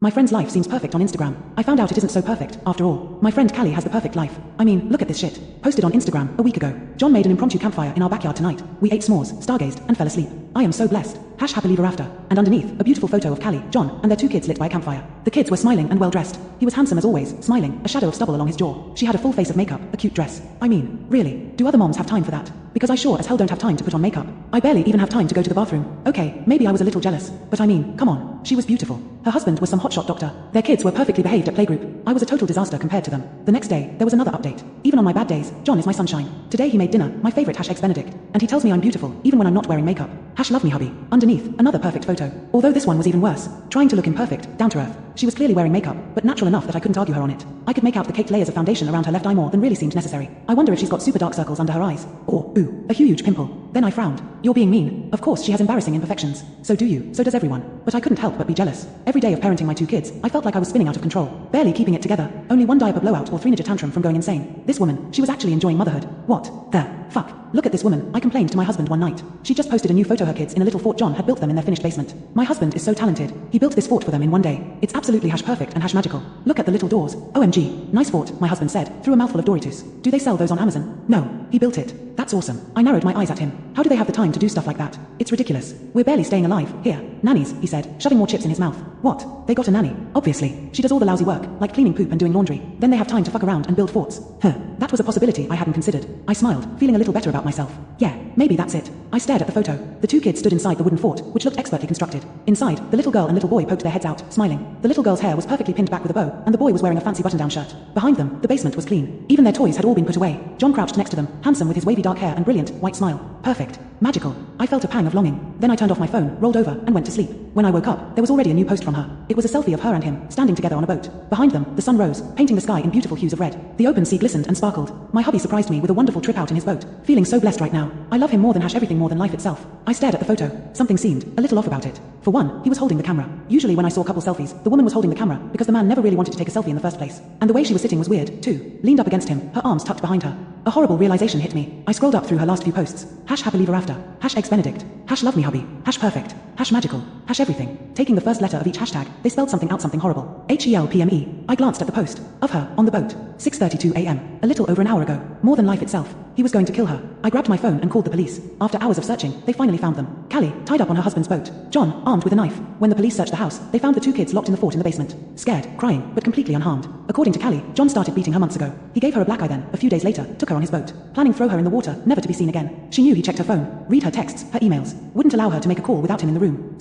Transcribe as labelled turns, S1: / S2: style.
S1: My friend's life seems perfect on Instagram. I found out it isn't so perfect, after all. My friend Callie has the perfect life. I mean, look at this shit. Posted on Instagram a week ago. John made an impromptu campfire in our backyard tonight. We ate s'mores, stargazed, and fell asleep. I am so blessed. Happily ever after. And underneath, a beautiful photo of Callie, John, and their 2 kids lit by a campfire. The kids were smiling and well dressed. He was handsome as always, smiling, a shadow of stubble along his jaw. She had a full face of makeup, a cute dress. I mean, really, do other moms have time for that? Because I sure as hell don't have time to put on makeup. I barely even have time to go to the bathroom. Okay, maybe I was a little jealous, but I mean, come on, she was beautiful. Her husband was some hotshot doctor. Their kids were perfectly behaved at playgroup. I was a total disaster compared to them. The next day, there was another update. Even on my bad days, John is my sunshine. Today he made dinner, my favorite #eggs Benedict, and he tells me I'm beautiful, even when I'm not wearing makeup. Love me hubby. Underneath, another perfect photo. Although this one was even worse. Trying to look imperfect, down to earth. She was clearly wearing makeup, but natural enough that I couldn't argue her on it. I could make out the caked layers of foundation around her left eye more than really seemed necessary. I wonder if she's got super dark circles under her eyes. Or, ooh, a huge pimple. Then I frowned. You're being mean. Of course she has embarrassing imperfections. So do you, so does everyone. But I couldn't help but be jealous. Every day of parenting my 2 kids, I felt like I was spinning out of control. Barely keeping it together. Only one diaper blowout or 3-ninja tantrum from going insane. This woman, she was actually enjoying motherhood. What the fuck? Look at this woman. I complained to my husband one night. She just posted a new photo of her kids in a little fort John had built them in their finished basement. My husband is so talented. He built this fort for them in one day. It's absolutely #perfect and #magical. Look at the little doors. OMG. Nice fort, my husband said, through a mouthful of Doritos. Do they sell those on Amazon? No. He built it. That's awesome. I narrowed my eyes at him. How do they have the time to do stuff like that? It's ridiculous. We're barely staying alive. Here. Nannies, he said, shoving more chips in his mouth. What? They got a nanny. Obviously. She does all the lousy work, like cleaning poop and doing laundry. Then they have time to fuck around and build forts. That was a possibility I hadn't considered. I smiled, feeling a little better about myself. Yeah, maybe that's it. I stared at the photo. The 2 kids stood inside the wooden fort, which looked expertly constructed. Inside, the little girl and little boy poked their heads out, smiling. The little girl's hair was perfectly pinned back with a bow, and the boy was wearing a fancy button-down shirt. Behind them, the basement was clean. Even their toys had all been put away. John crouched next to them, handsome with his wavy dark hair and brilliant, white smile. Perfect. Magical. I felt a pang of longing. Then I turned off my phone, rolled over, and went to sleep. When I woke up, there was already a new post from her. It was a selfie of her and him, standing together on a boat. Behind them, the sun rose, painting the sky in beautiful hues of red. The open sea glistened and sparkled. My hubby surprised me with a wonderful trip out in his boat. Feeling so blessed right now. I love him more than everything more than life itself. I stared at the photo. Something seemed a little off about it. For one, he was holding the camera. Usually when I saw couple selfies, the woman was holding the camera because the man never really wanted to take a selfie in the first place. And the way she was sitting was weird, too. Leaned up against him, her arms tucked behind her. A horrible realization hit me. I scrolled up through her last few posts. #happily ever after. #eggs Benedict. #love me hubby. #perfect. #magical. #everything. Taking the first letter of each hashtag, they spelled something out something horrible. HELPME. I glanced at the post. Of her, on the boat. 6:32 a.m. A little over an hour ago. More than life itself. He was going to kill her. I grabbed my phone and called the police. After hours of searching, they finally found them. Callie, tied up on her husband's boat. John, armed with a knife. When the police searched the house, they found the 2 kids locked in the fort in the basement. Scared, crying, but completely unharmed. According to Callie, John started beating her months ago. He gave her a black eye then, a few days later, took her on his boat. Planning throw her in the water, never to be seen again. She knew he checked her phone, read her texts, her emails. Wouldn't allow her to make a call without him in the room. So